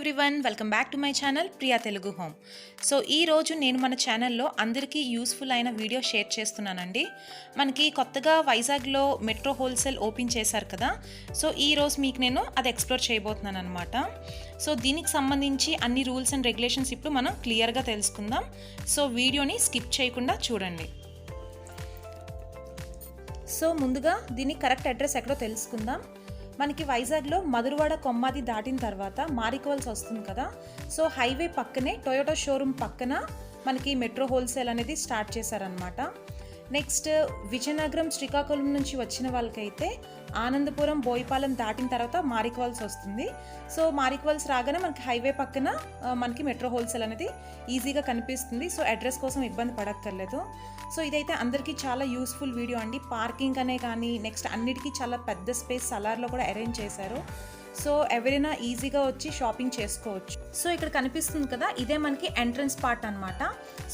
Everyone, welcome back to my channel Priya Telugu home. So ఈరోజు నేను మన ఛానల్లో అందరికీ యూస్ఫుల్ అయిన వీడియో షేర్ చేస్తున్నానండి. మనకి కొత్తగా వైజాగ్లో మెట్రో హోల్సేల్ ఓపెన్ చేశారు కదా. సో ఈరోజు మీకు నేను అది ఎక్స్ప్లోర్ చేయబోతున్నాను అనమాట. సో దీనికి సంబంధించి అన్ని రూల్స్ అండ్ రెగ్యులేషన్స్ ఇప్పుడు మనం క్లియర్గా తెలుసుకుందాం. సో వీడియోని స్కిప్ చేయకుండా చూడండి. సో ముందుగా దీని కరెక్ట్ అడ్రస్ ఎక్కడో తెలుసుకుందాం. మనకి వైజాగ్లో మధురవాడ కొమ్మాది దాటిన తర్వాత మారికోవల్స్ వస్తుంది కదా. సో హైవే పక్కనే టొయోటా షోరూమ్ పక్కన మనకి మెట్రో హోల్సేల్ అనేది స్టార్ట్ చేశారనమాట. నెక్స్ట్ విజయనగరం శ్రీకాకుళం నుంచి వచ్చిన వాళ్ళకైతే ఆనందపురం బోయిపాలెం దాటిన తర్వాత మారికోవల్స్ వస్తుంది. సో మారికోవల్స్ రాగానే మనకి హైవే పక్కన మనకి మెట్రో హోల్సేల్ అనేది ఈజీగా కనిపిస్తుంది. సో అడ్రస్ కోసం ఇబ్బంది పడక్కర్లేదు. సో ఇదైతే అందరికీ చాలా యూస్ఫుల్ వీడియో అండి. పార్కింగ్ అనే కానీ నెక్స్ట్ అన్నిటికీ చాలా పెద్ద స్పేస్ సలార్లో కూడా అరేంజ్ చేశారు. సో ఎవరైనా ఈజీగా వచ్చి షాపింగ్ చేసుకోవచ్చు. సో ఇక్కడ కనిపిస్తుంది కదా, ఇదే మనకి ఎంట్రన్స్ పార్ట్ అనమాట.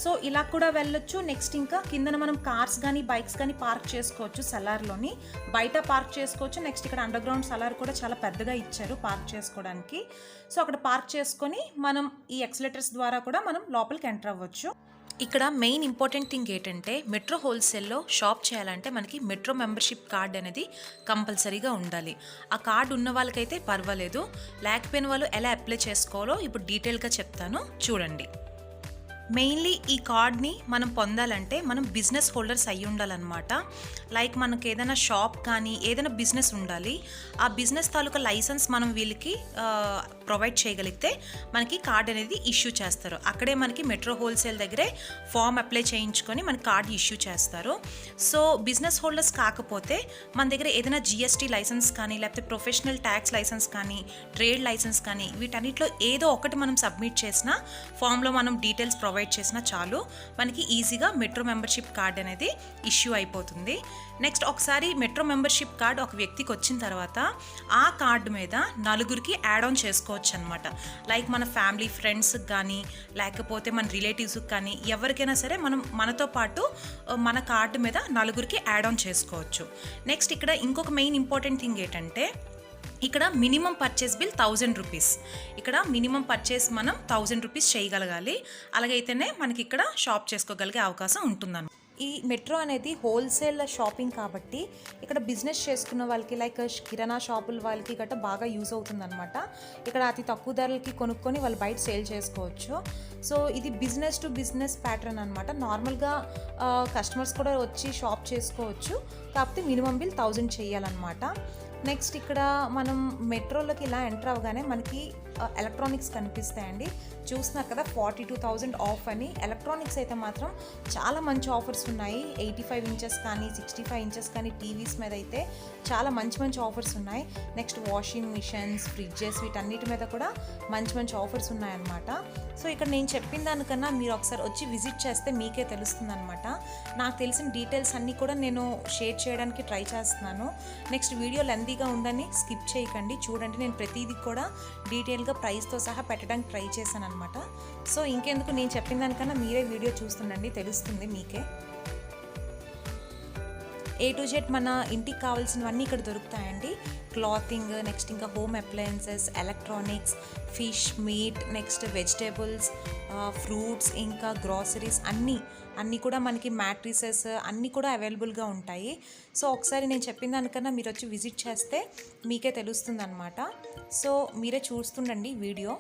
సో ఇలా కూడా వెళ్ళొచ్చు. నెక్స్ట్ ఇంకా కిందన మనం కార్స్ కానీ బైక్స్ కానీ పార్క్ చేసుకోవచ్చు. సలార్లోని బయట పార్క్ చేసుకోవచ్చు. నెక్స్ట్ ఇక్కడ అండర్ గ్రౌండ్ సలార్ కూడా చాలా పెద్దగా ఇచ్చారు పార్క్ చేసుకోవడానికి. సో అక్కడ పార్క్ చేసుకొని మనం ఈ ఎక్సలేటర్స్ ద్వారా కూడా మనం లోపలికి ఎంటర్ అవ్వచ్చు. ఇక్కడ మెయిన్ ఇంపార్టెంట్ థింగ్ ఏంటంటే మెట్రో హోల్సేల్లో షాప్ చేయాలంటే మనకి మెట్రో మెంబర్షిప్ కార్డ్ అనేది కంపల్సరీగా ఉండాలి. ఆ కార్డు ఉన్న వాళ్ళకైతే పర్వాలేదు, లేకపోయిన వాళ్ళు ఎలా అప్లై చేసుకోవాలో ఇప్పుడు డీటెయిల్గా చెప్తాను, చూడండి. మెయిన్లీ ఈ కార్డ్ని మనం పొందాలంటే మనం బిజినెస్ హోల్డర్స్ అయ్యి ఉండాలన్నమాట. లైక్ మనకు ఏదైనా షాప్ కానీ ఏదైనా బిజినెస్ ఉండాలి. ఆ బిజినెస్ తాలూకా లైసెన్స్ మనం వీళ్ళకి ప్రొవైడ్ చేయగలిగితే మనకి కార్డ్ అనేది ఇష్యూ చేస్తారు. అక్కడే మనకి మెట్రో హోల్సేల్ దగ్గరే ఫామ్ అప్లై చేయించుకొని మనకి కార్డ్ ఇష్యూ చేస్తారు. సో బిజినెస్ హోల్డర్స్ కాకపోతే మన దగ్గర ఏదైనా జిఎస్టీ లైసెన్స్ కానీ లేకపోతే ప్రొఫెషనల్ ట్యాక్స్ లైసెన్స్ కానీ ట్రేడ్ లైసెన్స్ కానీ వీటన్నిటిలో ఏదో ఒకటి మనం సబ్మిట్ చేసిన ఫామ్లో మనం డీటెయిల్స్ ప్రొవైడ్ చేసినా చాలు, మనకి ఈజీగా మెట్రో మెంబర్షిప్ కార్డ్ అనేది ఇష్యూ అయిపోతుంది. నెక్స్ట్ ఒకసారి మెట్రో మెంబర్షిప్ కార్డ్ ఒక వ్యక్తికి వచ్చిన తర్వాత ఆ కార్డు మీద నలుగురికి యాడ్ ఆన్ చేసుకోవచ్చు అనమాట. లైక్ మన ఫ్యామిలీ ఫ్రెండ్స్కి కానీ లేకపోతే మన రిలేటివ్స్కి కానీ ఎవరికైనా సరే మనం మనతో పాటు మన కార్డు మీద నలుగురికి యాడ్ ఆన్ చేసుకోవచ్చు. నెక్స్ట్ ఇక్కడ ఇంకొక మెయిన్ ఇంపార్టెంట్ థింగ్ ఏంటంటే ఇక్కడ మినిమం పర్చేస్ బిల్ 1000 రూపీస్. ఇక్కడ మినిమం పర్చేస్ మనం 1000 రూపీస్ చేయగలగాలి. అలాగైతేనే మనకి ఇక్కడ షాప్ చేసుకోగలిగే అవకాశం ఉంటుందన్నమాట. ఈ మెట్రో అనేది హోల్సేల్ షాపింగ్ కాబట్టి ఇక్కడ బిజినెస్ చేసుకున్న వాళ్ళకి లైక్ కిరాణా షాపుల వాళ్ళకి గట్రా బాగా యూజ్ అవుతుందన్నమాట. ఇక్కడ అతి తక్కువ ధరలకి కొనుక్కొని వాళ్ళు బయట సేల్ చేసుకోవచ్చు. సో ఇది బిజినెస్ టు బిజినెస్ ప్యాటర్న్ అనమాట. నార్మల్గా కస్టమర్స్ కూడా వచ్చి షాప్ చేసుకోవచ్చు, కాకపోతే మినిమం బిల్ 1000 చేయాలన్నమాట. నెక్స్ట్ ఇక్కడ మనం మెట్రోలోకి ఇలా ఎంటర్ అవ్వగానే మనకి ఎలక్ట్రానిక్స్ కనిపిస్తాయండి. చూస్తున్నారు కదా 42,000 ఆఫ్ అని. ఎలక్ట్రానిక్స్ అయితే మాత్రం చాలా మంచి ఆఫర్స్ ఉన్నాయి. 85 ఇంచెస్ కానీ 65 ఇంచెస్ కానీ టీవీస్ మీద అయితే చాలా మంచి మంచి ఆఫర్స్ ఉన్నాయి. నెక్స్ట్ వాషింగ్ మిషన్స్, ఫ్రిడ్జెస్ వీటన్నిటి మీద కూడా మంచి మంచి ఆఫర్స్ ఉన్నాయన్నమాట. సో ఇక్కడ నేను చెప్పిన దానికన్నా మీరు ఒకసారి వచ్చి విజిట్ చేస్తే మీకే తెలుస్తుంది అనమాట. నాకు తెలిసిన డీటెయిల్స్ అన్నీ కూడా నేను షేర్ చేయడానికి ట్రై చేస్తున్నాను. నెక్స్ట్ వీడియో లెంతీగా ఉందని స్కిప్ చేయకండి, చూడండి. నేను ప్రతిదీ కూడా డీటెయిల్గా ప్రైస్తో సహా పెట్టడానికి ట్రై చేశాను అనమాట. సో ఇంకెందుకు, నేను చెప్పిన దానికన్నా మీరే వీడియో చూస్తుండండి, తెలుస్తుంది మీకే. A to Z మన ఇంటికి కావాల్సినవన్నీ ఇక్కడ దొరుకుతాయండి. క్లాతింగ్, నెక్స్ట్ ఇంకా home appliances, electronics, fish, meet, next vegetables, fruits, ఇంకా గ్రాసరీస్ అన్నీ కూడా మనకి మ్యాట్రిసెస్ అన్నీ కూడా అవైలబుల్గా ఉంటాయి. సో ఒకసారి నేను చెప్పిన దానికన్నా మీరు వచ్చి విజిట్ చేస్తే మీకే తెలుస్తుంది అనమాట. సో మీరే చూస్తుండండి వీడియో.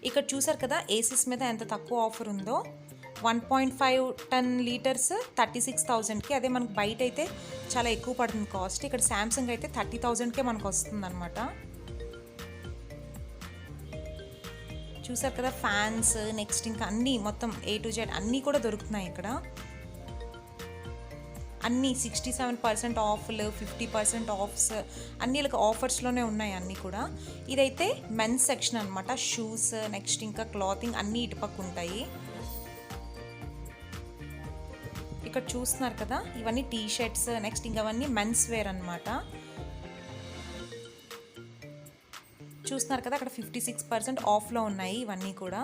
ఇక్కడ చూసారు కదా ఏసీస్ మీద ఎంత తక్కువ ఆఫర్ ఉందో. 1.5 టన్ లీటర్స్ 36,000కి. అదే మనకు బయట అయితే చాలా ఎక్కువ పడుతుంది కాస్ట్. ఇక్కడ శాంసంగ్ అయితే 30,000కే మనకు వస్తుంది అనమాట. చూసారు కదా ఫ్యాన్స్, నెక్స్ట్ ఇంకా అన్నీ మొత్తం A to Z అన్నీ కూడా దొరుకుతున్నాయి ఇక్కడ. అన్నీ 67% ఆఫ్లు, 50% ఆఫ్స్ అన్నీ ఆఫర్స్లోనే ఉన్నాయి అన్నీ కూడా. ఇదైతే మెన్స్ సెక్షన్ అనమాట. షూస్, నెక్స్ట్ ఇంకా క్లాతింగ్ అన్నీ ఇటుపక్క ఉంటాయి. ఇక్కడ చూస్తున్నారు కదా ఇవన్నీ టీ షర్ట్స్, నెక్స్ట్ ఇంకవన్నీ మెన్స్ వేర్ అనమాట. చూస్తున్నారు కదా అక్కడ 56% ఆఫ్లో ఉన్నాయి ఇవన్నీ కూడా.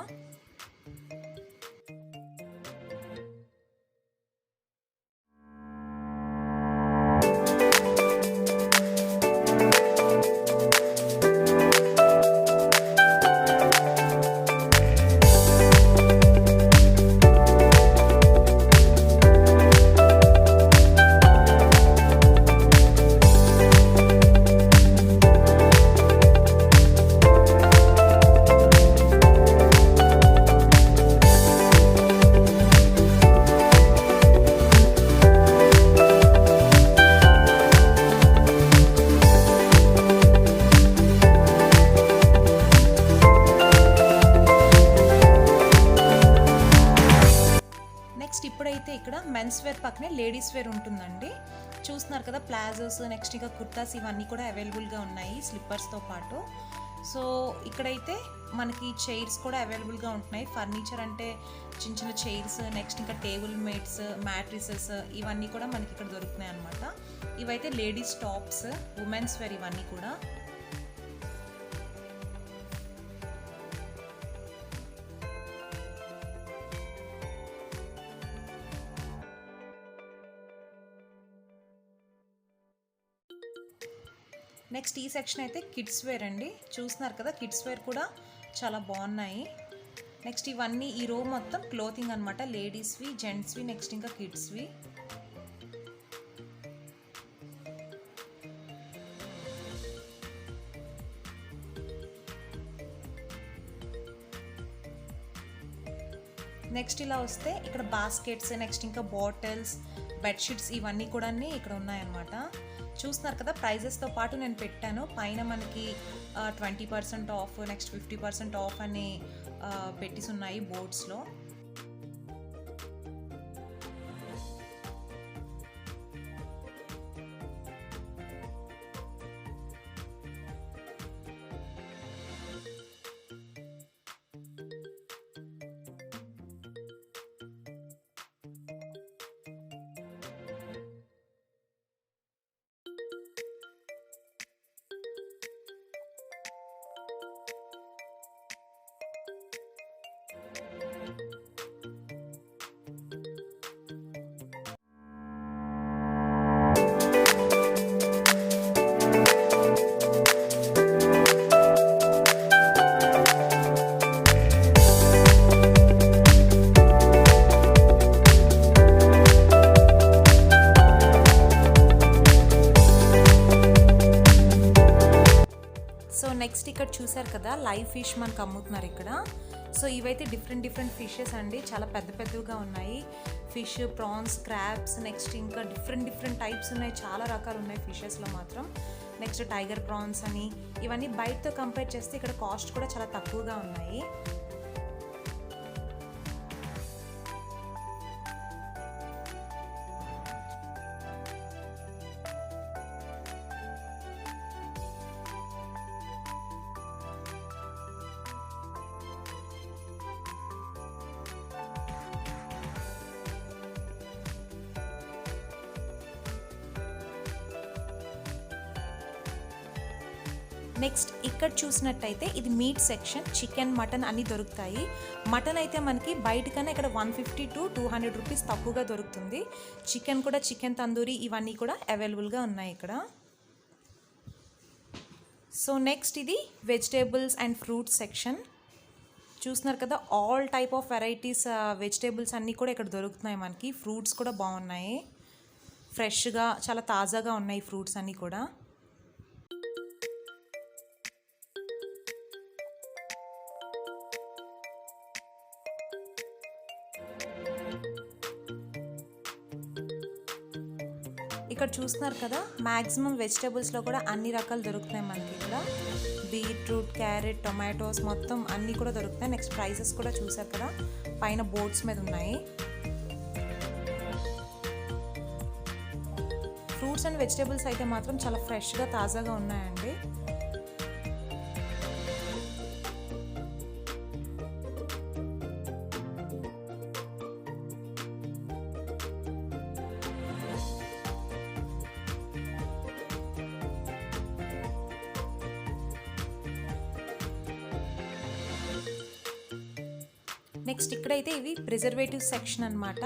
జెంట్స్ వేర్ పక్కనే లేడీస్ వేర్ ఉంటుందండి. చూస్తున్నారు కదా, ప్లాజోస్, నెక్స్ట్ ఇంకా కుర్తాస్ ఇవన్నీ కూడా అవైలబుల్గా ఉన్నాయి స్లిప్పర్స్తో పాటు. సో ఇక్కడైతే మనకి చైర్స్ కూడా అవైలబుల్గా ఉంటున్నాయి. ఫర్నిచర్ అంటే చిన్న చిన్న చైర్స్, నెక్స్ట్ ఇంకా టేబుల్ మేట్స్, మ్యాట్రిసెస్ ఇవన్నీ కూడా మనకి ఇక్కడ దొరుకుతున్నాయి అనమాట. ఇవైతే లేడీస్ టాప్స్, ఉమెన్స్ వేర్ ఇవన్నీ కూడా. నెక్స్ట్ ఈ సెక్షన్ అయితే కిడ్స్ వేర్ అండి. చూస్తున్నారు కదా, కిడ్స్ వేర్ కూడా చాలా బాగున్నాయి. నెక్స్ట్ ఇవన్నీ ఈ రో మొత్తం క్లోతింగ్ అనమాట, లేడీస్వి, జెంట్స్వి, నెక్స్ట్ ఇంకా కిడ్స్వి. నెక్స్ట్ ఇలా వస్తే ఇక్కడ బాస్కెట్స్, నెక్స్ట్ ఇంకా బాటిల్స్, బెడ్షీట్స్ ఇవన్నీ కూడా ఇక్కడ ఉన్నాయన్నమాట. చూస్తున్నారు కదా, ప్రైజెస్తో పాటు నేను పెట్టాను. పైన మనకి 20% ఆఫ్, నెక్స్ట్ 50% ఆఫ్ అని పెట్టేసి ఉన్నాయి బోర్డ్స్లో. సో నెక్స్ట్ ఇక్కడ చూసారు కదా, లైవ్ ఫిష్ మనకు అమ్ముతున్నారు ఇక్కడ. సో ఇవైతే డిఫరెంట్ ఫిషెస్ అండి, చాలా పెద్దగా ఉన్నాయి. ఫిష్, ప్రాన్స్, క్రాబ్స్, నెక్స్ట్ ఇంకా డిఫరెంట్ టైప్స్ ఉన్నాయి, చాలా రకాలు ఉన్నాయి ఫిషెస్లో మాత్రం. నెక్స్ట్ టైగర్ ప్రాన్స్ అని, ఇవన్నీ బయటతో కంపేర్ చేస్తే ఇక్కడ కాస్ట్ కూడా చాలా తక్కువగా ఉన్నాయి. నెక్స్ట్ ఇక్కడ చూసినట్టయితే ఇది మీట్ సెక్షన్, చికెన్, మటన్ అన్నీ దొరుకుతాయి. మటన్ అయితే మనకి బయట కన్నా ఇక్కడ 150 to 200 రూపీస్ తక్కువగా దొరుకుతుంది. చికెన్ కూడా, చికెన్ తందూరి ఇవన్నీ కూడా అవైలబుల్గా ఉన్నాయి ఇక్కడ. సో నెక్స్ట్ ఇది వెజిటేబుల్స్ అండ్ ఫ్రూట్స్ సెక్షన్. చూస్తున్నారు కదా, all type of varieties vegetables అన్నీ కూడా ఇక్కడ దొరుకుతున్నాయి మనకి. ఫ్రూట్స్ కూడా బాగున్నాయి, ఫ్రెష్గా చాలా తాజాగా ఉన్నాయి ఫ్రూట్స్ అన్నీ కూడా. ఇక్కడ చూస్తున్నారు కదా, మ్యాక్సిమం వెజిటేబుల్స్లో కూడా అన్ని రకాలు దొరుకుతున్నాయి మనకి ఇక్కడ. బీట్రూట్, క్యారెట్, టొమాటోస్ మొత్తం అన్నీ కూడా దొరుకుతాయి. నెక్స్ట్ ప్రైసెస్ కూడా చూసారు కదా, పైన బోర్డ్స్ మీద ఉన్నాయి. ఫ్రూట్స్ అండ్ వెజిటేబుల్స్ అయితే మాత్రం చాలా ఫ్రెష్గా, తాజాగా ఉన్నాయండి. నెక్స్ట్ ఇక్కడైతే ఇవి ప్రిజర్వేటివ్ సెక్షన్ అనమాట.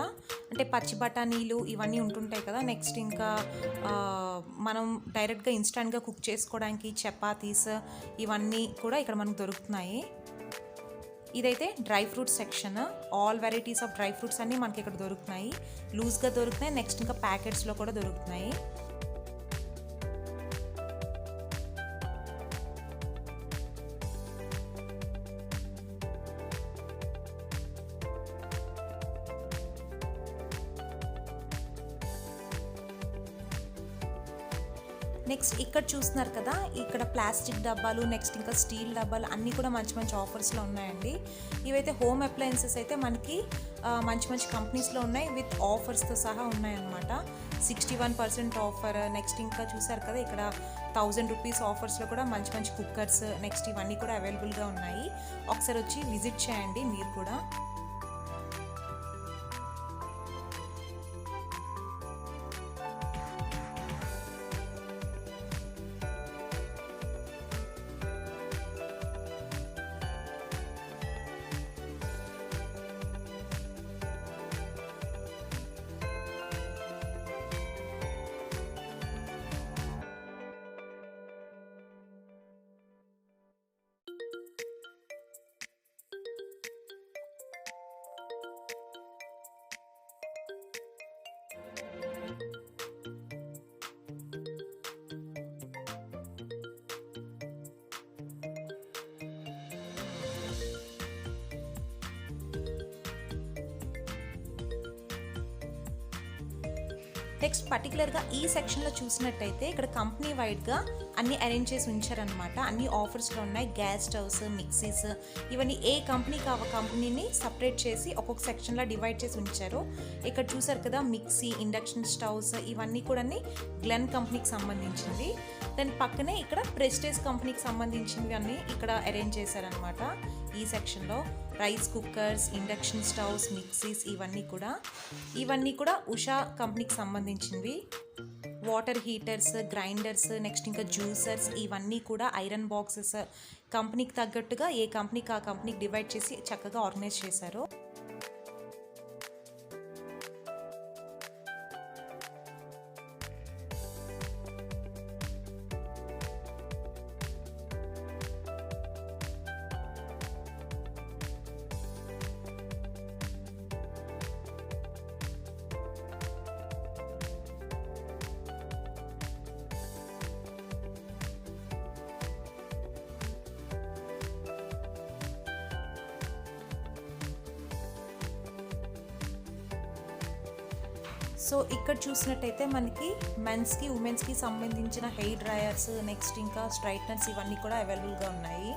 అంటే పచ్చి బఠానీలు ఇవన్నీ ఉంటుంటాయి కదా. నెక్స్ట్ ఇంకా మనం డైరెక్ట్గా ఇన్స్టెంట్గా కుక్ చేసుకోవడానికి చపాతీస్ ఇవన్నీ కూడా ఇక్కడ మనకు దొరుకుతున్నాయి. ఇదైతే dry fruits section. All varieties of dry fruits అన్నీ మనకి ఇక్కడ దొరుకుతున్నాయి. లూజ్గా దొరుకుతున్నాయి, నెక్స్ట్ ఇంకా ప్యాకెట్స్లో కూడా దొరుకుతున్నాయి. నెక్స్ట్ ఇక్కడ చూస్తున్నారు కదా, ఇక్కడ ప్లాస్టిక్ డబ్బాలు, నెక్స్ట్ ఇంకా స్టీల్ డబ్బాలు అన్నీ కూడా మంచి మంచి ఆఫర్స్లో ఉన్నాయండి. ఇవైతే హోమ్ అప్లయన్సెస్ అయితే మనకి మంచి మంచి కంపెనీస్లో ఉన్నాయి, విత్ ఆఫర్స్తో సహా ఉన్నాయన్నమాట. 61% ఆఫర్. నెక్స్ట్ ఇంకా చూసారు కదా, ఇక్కడ 1000 రూపీస్ ఆఫర్స్లో కూడా మంచి మంచి కుక్కర్స్, నెక్స్ట్ ఇవన్నీ కూడా అవైలబుల్గా ఉన్నాయి. ఒకసారి వచ్చి విజిట్ చేయండి మీరు కూడా. నెక్స్ట్ పర్టికులర్గా ఈ సెక్షన్లో చూసినట్టయితే ఇక్కడ కంపెనీ వైడ్గా అన్నీ అరేంజ్ చేసి ఉంచారనమాట. అన్ని ఆఫర్స్లో ఉన్నాయి. గ్యాస్ స్టవ్స్, మిక్సీస్, ఇవన్నీ ఏ కంపెనీకి ఆ కంపెనీని సపరేట్ చేసి ఒక్కొక్క సెక్షన్లో డివైడ్ చేసి ఉంచారు. ఇక్కడ చూసారు కదా, మిక్సీ, ఇండక్షన్ స్టవ్స్ ఇవన్నీ కూడా గ్లెన్ కంపెనీకి సంబంధించినవి. దాని పక్కనే ఇక్కడ ప్రెస్టేజ్ కంపెనీకి సంబంధించినవి అన్నీ ఇక్కడ అరేంజ్ చేశారనమాట. ఈ సెక్షన్లో rice cookers, induction stoves, mixies ఇవన్నీ కూడా ఉషా కంపెనీకి సంబంధించినవి. వాటర్ హీటర్స్, గ్రైండర్స్, నెక్స్ట్ ఇంకా జ్యూసర్స్ ఇవన్నీ కూడా ఐరన్ బాక్సెస్ కంపెనీకి తగ్గట్టుగా ఏ కంపెనీకి ఆ కంపెనీకి డివైడ్ చేసి చక్కగా ఆర్గనైజ్ చేశారు. సో ఇక్కడ చూసినట్టయితే మనకి మెన్స్కి, ఉమెన్స్కి సంబంధించిన హెయిర్ డ్రయర్స్, నెక్స్ట్ ఇంకా స్ట్రైట్నర్స్ ఇవన్నీ కూడా అవైలబుల్గా ఉన్నాయి.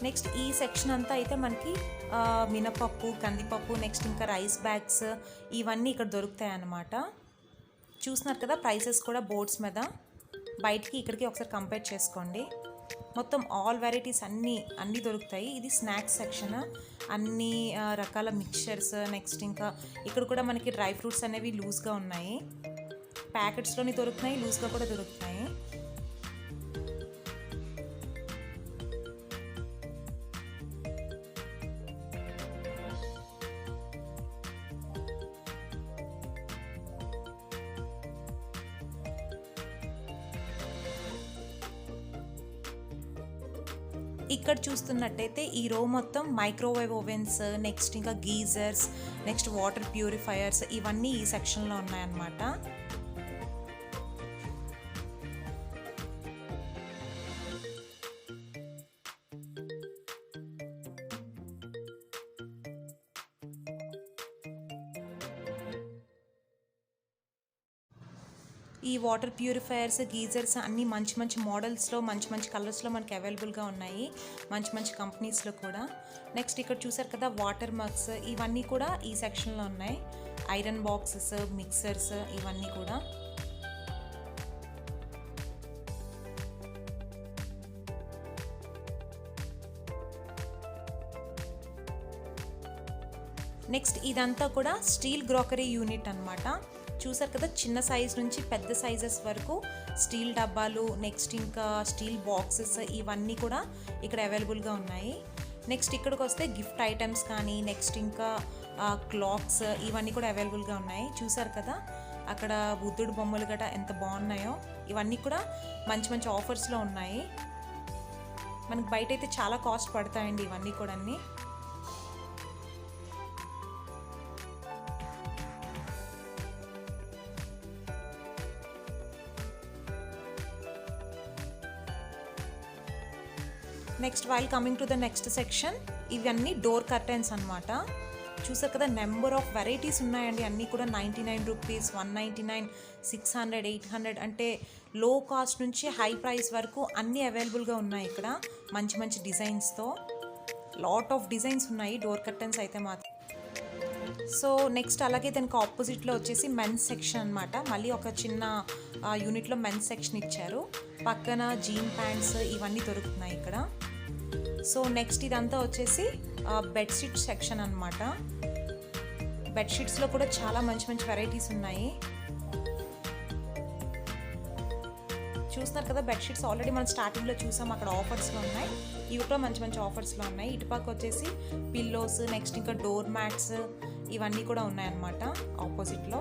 నెక్స్ట్ ఈ సెక్షన్ అంతా అయితే మనకి మినపప్పు, కందిపప్పు, నెక్స్ట్ ఇంకా రైస్ బ్యాగ్స్ ఇవన్నీ ఇక్కడ దొరుకుతాయి అన్నమాట. చూస్తున్నారు కదా, ప్రైసెస్ కూడా బోర్డ్స్ మీద. బయటికి ఇక్కడికి ఒకసారి కంపేర్ చేసుకోండి. మొత్తం ఆల్ వెరైటీస్ అన్నీ దొరుకుతాయి. ఇది స్నాక్స్ సెక్షన్. అన్ని రకాల మిక్చర్స్, నెక్స్ట్ ఇంకా ఇక్కడ కూడా మనకి డ్రై ఫ్రూట్స్ అనేవి లూజ్గా ఉన్నాయి. ప్యాకెట్స్లోని దొరుకుతున్నాయి, లూజ్గా కూడా దొరుకుతాయి. ఇక్కడ చూస్తున్నట్టయితే ఈ రో మొత్తం మైక్రోవేవ్ ఓవెన్స్, నెక్స్ట్ ఇంకా గీజర్స్, నెక్స్ట్ వాటర్ ప్యూరిఫైయర్స్ ఇవన్నీ ఈ సెక్షన్లో ఉన్నాయన్నమాట. ఈ వాటర్ ప్యూరిఫైయర్స్, గీజర్స్ అన్నీ మంచి మంచి మోడల్స్లో, మంచి మంచి కలర్స్లో మనకి అవైలబుల్గా ఉన్నాయి, మంచి మంచి కంపెనీస్లో కూడా. నెక్స్ట్ ఇక్కడ చూసారు కదా, వాటర్ మగ్స్ ఇవన్నీ కూడా ఈ సెక్షన్లో ఉన్నాయి. ఐరన్ బాక్సెస్, మిక్సర్స్ ఇవన్నీ కూడా. నెక్స్ట్ ఇదంతా కూడా స్టీల్ గ్రోకరీ యూనిట్ అన్నమాట. చూసారు కదా, చిన్న సైజ్ నుంచి పెద్ద సైజెస్ వరకు స్టీల్ డబ్బాలు, నెక్స్ట్ ఇంకా స్టీల్ బాక్సెస్ ఇవన్నీ కూడా ఇక్కడ అవైలబుల్గా ఉన్నాయి. నెక్స్ట్ ఇక్కడికి వస్తే గిఫ్ట్ ఐటమ్స్ కానీ, నెక్స్ట్ ఇంకా క్లాక్స్ ఇవన్నీ కూడా అవైలబుల్గా ఉన్నాయి. చూసారు కదా, అక్కడ బుద్ధుడు బొమ్మలు గట్రా ఎంత బాగున్నాయో. ఇవన్నీ కూడా మంచి మంచి ఆఫర్స్లో ఉన్నాయి. మనకు బయట అయితే చాలా కాస్ట్ పడతాయండి ఇవన్నీ కూడా. Next while coming to the next section, ఇవన్నీ డోర్ కర్టెన్స్ అనమాట. చూసారు కదా, నెంబర్ ఆఫ్ వెరైటీస్ ఉన్నాయండి. అన్నీ కూడా 99 రూపీస్, 199, 600, 800 అంటే లో కాస్ట్ నుంచి హై ప్రైస్ వరకు అన్నీ అవైలబుల్గా ఉన్నాయి ఇక్కడ. మంచి మంచి డిజైన్స్తో లాట్ ఆఫ్ డిజైన్స్ ఉన్నాయి డోర్ కర్టెన్స్ అయితే మాత్రం. సో నెక్స్ట్ అలాగే దానికి ఆపోజిట్లో వచ్చేసి మెన్స్ సెక్షన్ అనమాట. మళ్ళీ ఒక చిన్న యూనిట్లో మెన్స్ సెక్షన్ ఇచ్చారు. పక్కన జీన్ ప్యాంట్స్ ఇవన్నీ దొరుకుతున్నాయి ఇక్కడ. సో నెక్స్ట్ ఇదంతా వచ్చేసి బెడ్షీట్ సెక్షన్ అనమాట. బెడ్షీట్స్లో కూడా చాలా మంచి మంచి వెరైటీస్ ఉన్నాయి. చూస్తున్నారు కదా, బెడ్షీట్స్ ఆల్రెడీ మనం స్టార్టింగ్లో చూసాం, అక్కడ ఆఫర్స్లో ఉన్నాయి. ఇవి కూడా మంచి మంచి ఆఫర్స్లో ఉన్నాయి. ఇటుపక్క వచ్చేసి పిల్లోస్, నెక్స్ట్ ఇంకా డోర్ మ్యాట్స్ ఇవన్నీ కూడా ఉన్నాయన్నమాట ఆపోజిట్లో.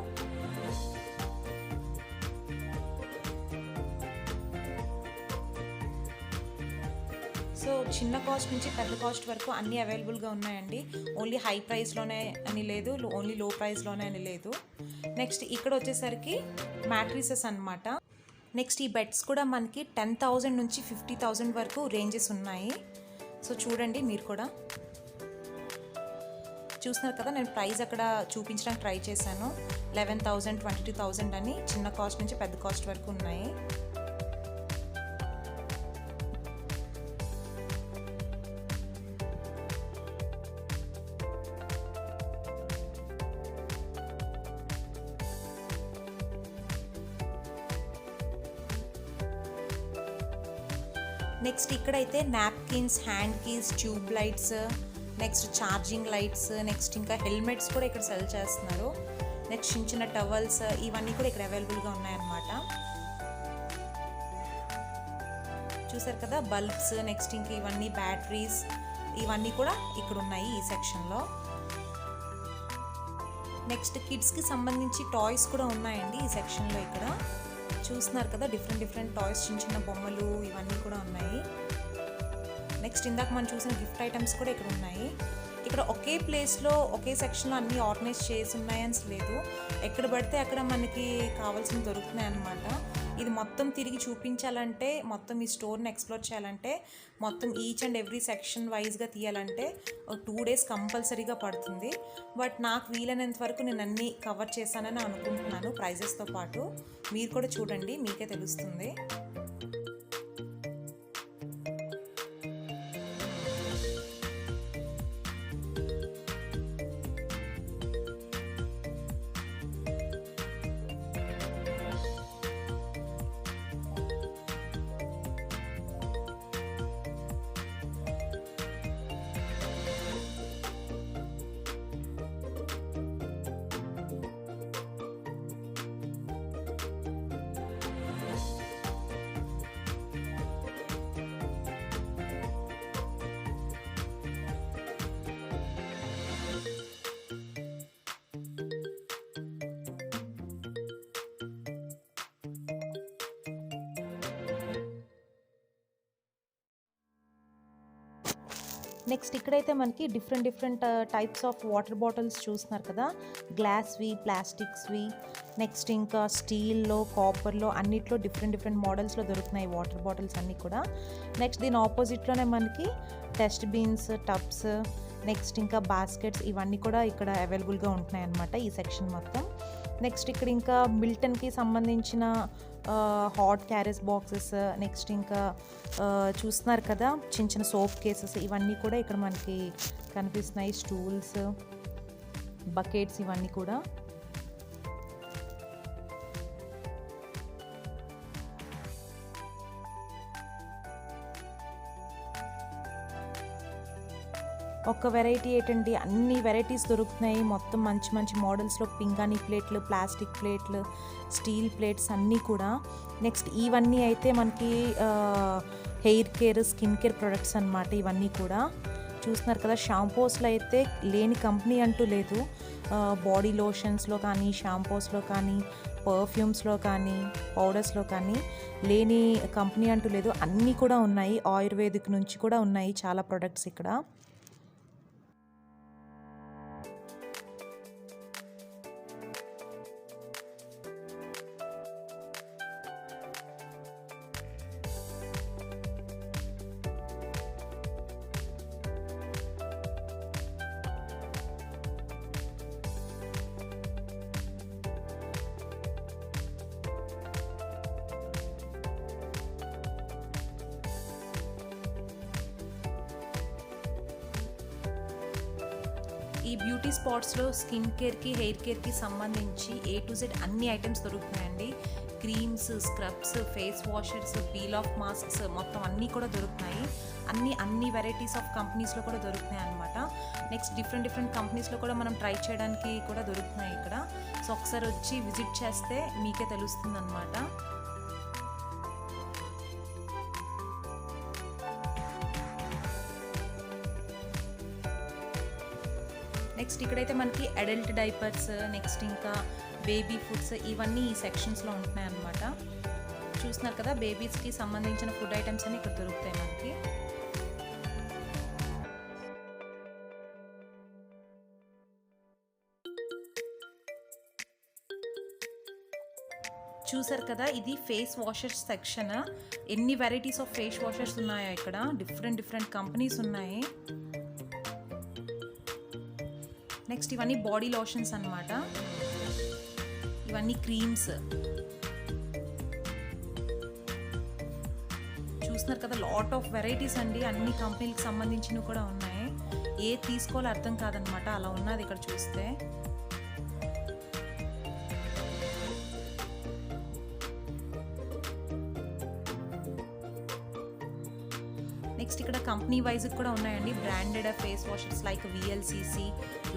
సో చిన్న కాస్ట్ నుంచి పెద్ద కాస్ట్ వరకు అన్నీ అవైలబుల్గా ఉన్నాయండి. ఓన్లీ హై ప్రైస్లోనే అని లేదు, ఓన్లీ లో ప్రైస్లోనే అని లేదు. నెక్స్ట్ ఇక్కడ వచ్చేసరికి మ్యాట్రిసెస్ అనమాట. నెక్స్ట్ ఈ బెడ్స్ కూడా మనకి 10,000 నుంచి 50,000 వరకు రేంజెస్ ఉన్నాయి. సో చూడండి, మీరు కూడా చూస్తున్నారు కదా, నేను ప్రైస్ అక్కడ చూపించడానికి ట్రై చేశాను. 11,000, 22,000 అని చిన్న కాస్ట్ నుంచి పెద్ద కాస్ట్ వరకు ఉన్నాయి. నెక్స్ట్ ఇక్కడైతే napkins, hand keys, tube lights, next charging lights, next ఇంకా హెల్మెట్స్ కూడా ఇక్కడ సెల్ చేస్తున్నారు. నెక్స్ట్ చిన్న చిన్న టవల్స్ ఇవన్నీ కూడా ఇక్కడ అవైలబుల్గా ఉన్నాయన్నమాట. చూసారు కదా, బల్బ్స్, నెక్స్ట్ ఇంకా ఇవన్నీ బ్యాటరీస్ ఇవన్నీ కూడా ఇక్కడ ఉన్నాయి ఈ సెక్షన్లో. నెక్స్ట్ కిడ్స్కి సంబంధించి టాయ్స్ కూడా ఉన్నాయండి ఈ సెక్షన్లో. ఇక్కడ చూస్తున్నారు కదా, డిఫరెంట్ టాయ్స్, చిన్న చిన్న బొమ్మలు ఇవన్నీ కూడా ఉన్నాయి. నెక్స్ట్ ఇందాక మనం చూసిన గిఫ్ట్ ఐటమ్స్ కూడా ఇక్కడ ఉన్నాయి. ఇక్కడ ఒకే ప్లేస్లో ఒకే సెక్షన్లో అన్నీ ఆర్గనైజ్ చేసి ఉన్నాయని లేదు, ఎక్కడ పడితే అక్కడ మనకి కావాల్సినవి దొరుకుతున్నాయి అన్నమాట. ఇది మొత్తం తిరిగి చూపించాలంటే, మొత్తం ఈ స్టోర్ని ఎక్స్ప్లోర్ చేయాలంటే, మొత్తం ఈచ్ అండ్ ఎవ్రీ సెక్షన్ వైజ్గా తీయాలంటే 2 days కంపల్సరీగా పడుతుంది. బట్ నాకు వీలైనంత వరకు నేను అన్నీ కవర్ చేశానని అనుకుంటున్నాను ప్రైజెస్తో పాటు. మీరు కూడా చూడండి, మీకే తెలుస్తుంది. నెక్స్ట్ ఇక్కడైతే మనకి different types of water bottles చూస్తున్నారు కదా, గ్లాస్వి, ప్లాస్టిక్స్వి, నెక్స్ట్ ఇంకా స్టీల్లో, కాపర్లో అన్నిట్లో డిఫరెంట్ మోడల్స్లో దొరుకుతున్నాయి వాటర్ బాటిల్స్ అన్నీ కూడా. నెక్స్ట్ దీని ఆపోజిట్లోనే మనకి డస్ట్ బిన్స్, టబ్స్, నెక్స్ట్ ఇంకా బాస్కెట్స్ ఇవన్నీ కూడా ఇక్కడ అవైలబుల్గా ఉంటున్నాయి అన్నమాట ఈ సెక్షన్ మొత్తం. నెక్స్ట్ ఇక్కడ ఇంకా మిల్టన్కి సంబంధించిన హాట్ క్యారేజ్ బాక్సెస్, నెక్స్ట్ ఇంకా చూస్తున్నారు కదా చిన్న చిన్న సోప్ కేసెస్ ఇవన్నీ కూడా ఇక్కడ మనకి కనిపిస్తున్నాయి. స్టూల్స్, బకెట్స్ ఇవన్నీ కూడా. ఒక వెరైటీ ఏంటండి, అన్ని వెరైటీస్ దొరుకుతున్నాయి. మొత్తం మంచి మోడల్స్లో పింగాణి ప్లేట్లు, ప్లాస్టిక్ ప్లేట్లు, స్టీల్ ప్లేట్స్ అన్నీ కూడా. నెక్స్ట్ ఇవన్నీ అయితే మనకి hair care, skin care products అన్నమాట. ఇవన్నీ కూడా చూస్తున్నారు కదా. షాంపూస్లో అయితే లేని కంపెనీ అంటూ లేదు. బాడీ లోషన్స్లో కానీ, షాంపూస్లో కానీ, పర్ఫ్యూమ్స్లో కానీ, పౌడర్స్లో కానీ లేని కంపెనీ అంటూ లేదు. అన్నీ కూడా ఉన్నాయి. ఆయుర్వేదిక్ నుంచి కూడా ఉన్నాయి చాలా ప్రొడక్ట్స్ ఇక్కడ. ఈ బ్యూటీ స్పాట్స్లో స్కిన్ కేర్కి హెయిర్ కేర్కి సంబంధించి A to Z అన్ని ఐటమ్స్ దొరుకుతున్నాయండి. Creams, scrubs, face washers, peel off masks మొత్తం అన్నీ కూడా దొరుకుతున్నాయి. అన్ని వెరైటీస్ ఆఫ్ కంపెనీస్లో కూడా దొరుకుతున్నాయి అనమాట. నెక్స్ట్ డిఫరెంట్ కంపెనీస్లో కూడా మనం ట్రై చేయడానికి కూడా దొరుకుతున్నాయి ఇక్కడ. సో ఒకసారి వచ్చి విజిట్ చేస్తే మీకే తెలుస్తుంది అనమాట. నెక్స్ట్ ఇక్కడైతే మనకి అడల్ట్ డైపర్స్, నెక్స్ట్ ఇంకా బేబీ ఫుడ్స్ ఇవన్నీ ఈ సెక్షన్స్లో ఉంటున్నాయి అన్నమాట. చూస్తున్నారు కదా, బేబీస్కి సంబంధించిన ఫుడ్ ఐటమ్స్ అన్ని ఇక్కడ దొరుకుతాయి మనకి. చూసారు కదా, ఇది ఫేస్ వాషర్స్ సెక్షన్. ఎన్ని వెరైటీస్ ఆఫ్ ఫేస్ వాషర్స్ ఉన్నాయో ఇక్కడ. డిఫరెంట్ కంపెనీస్ ఉన్నాయి. నెక్స్ట్ ఇవన్నీ బాడీ లోషన్స్ అన్నమాట. ఇవన్నీ క్రీమ్స్. చూస్తున్నారు కదా, లాట్ ఆఫ్ వెరైటీస్ అండి. అన్ని కంపెనీలకు సంబంధించినవి కూడా ఉన్నాయి. ఏ తీసుకోవాలో అర్థం కాదనమాట, అలా ఉన్నది ఇక్కడ చూస్తే. నెక్స్ట్ ఇక్కడ కంపెనీ వైజ్ కూడా ఉన్నాయండి. Branded face washers like VLCC,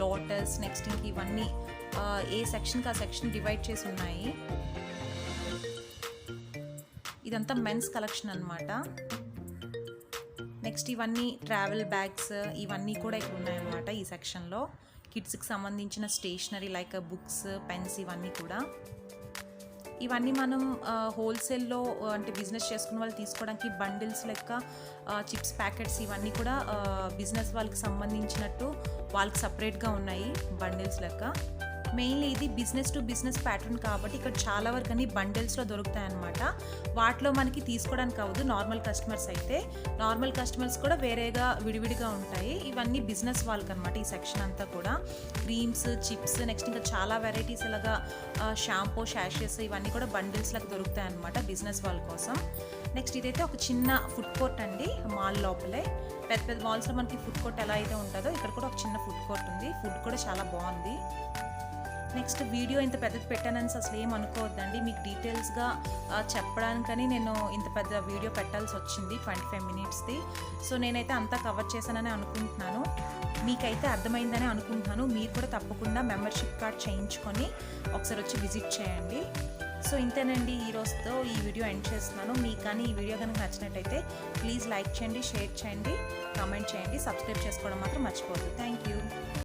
lotus. Next ఇంక ఇవన్నీ ఏ సెక్షన్కి ఆ సెక్షన్ డివైడ్ చేసి ఉన్నాయి. ఇదంతా మెన్స్ కలెక్షన్ అనమాట. నెక్స్ట్ ఇవన్నీ ట్రావెల్ బ్యాగ్స్, ఇవన్నీ కూడా ఇక్కడ ఉన్నాయన్నమాట ఈ సెక్షన్లో. కిడ్స్కి సంబంధించిన స్టేషనరీ లైక్ బుక్స్, పెన్స్ ఇవన్నీ కూడా. ఇవన్నీ మనం హోల్సేల్లో అంటే బిజినెస్ చేసుకున్న వాళ్ళు తీసుకోవడానికి బండిల్స్ లెక్క చిప్స్ ప్యాకెట్స్ ఇవన్నీ కూడా బిజినెస్ వాళ్ళకి సంబంధించినట్టు వాళ్ళకి సపరేట్గా ఉన్నాయి బండిల్స్ లెక్క. మెయిన్లీ ఇది బిజినెస్ టు బిజినెస్ ప్యాటర్న్ కాబట్టి ఇక్కడ చాలా వరకు అన్ని బండిల్స్లో దొరుకుతాయి అన్నమాట. వాటిలో మనకి తీసుకోవడానికి అవ్వదు నార్మల్ కస్టమర్స్ అయితే. నార్మల్ కస్టమర్స్ కూడా వేరేగా విడివిడిగా ఉంటాయి. ఇవన్నీ బిజినెస్ వాళ్ళకి అనమాట ఈ సెక్షన్ అంతా కూడా. క్రీమ్స్, చిప్స్, నెక్స్ట్ ఇంకా చాలా వెరైటీస్ ఇలాగా షాంపూ, షాషెస్ ఇవన్నీ కూడా బండిల్స్ లాగా దొరుకుతాయి అన్నమాట బిజినెస్ వాళ్ళ కోసం. నెక్స్ట్ ఇదైతే ఒక చిన్న ఫుడ్ కోర్ట్ అండి మాల్ లోపలే. పెద్ద మాల్స్లో మనకి ఫుడ్ కోర్ట్ ఎలా అయితే ఉంటుందో ఇక్కడ కూడా ఒక చిన్న ఫుడ్ కోర్ట్ ఉంది. ఫుడ్ కూడా చాలా బాగుంది. నెక్స్ట్ వీడియో ఇంత పెద్దది పెట్టానని అసలు ఏం అనుకోవద్దండి. మీకు డీటెయిల్స్గా చెప్పడానికని నేను ఇంత పెద్ద వీడియో పెట్టాల్సి వచ్చింది 25 minutesది. సో నేనైతే అంతా కవర్ చేశానని అనుకుంటున్నాను. మీకైతే అర్థమైందని అనుకుంటున్నాను. మీరు కూడా తప్పకుండా మెంబర్షిప్ కార్డ్ చేయించుకొని ఒకసారి వచ్చి విజిట్ చేయండి. సో ఇంతేనండి, ఈ రోజుతో ఈ వీడియో ఎండ్ చేస్తున్నాను. మీకు కానీ ఈ వీడియో కనుక నచ్చినట్టయితే ప్లీజ్ లైక్ చేయండి, షేర్ చేయండి, కామెంట్ చేయండి, సబ్స్క్రైబ్ చేసుకోవడం మాత్రం మర్చిపోవద్దు. Thank you.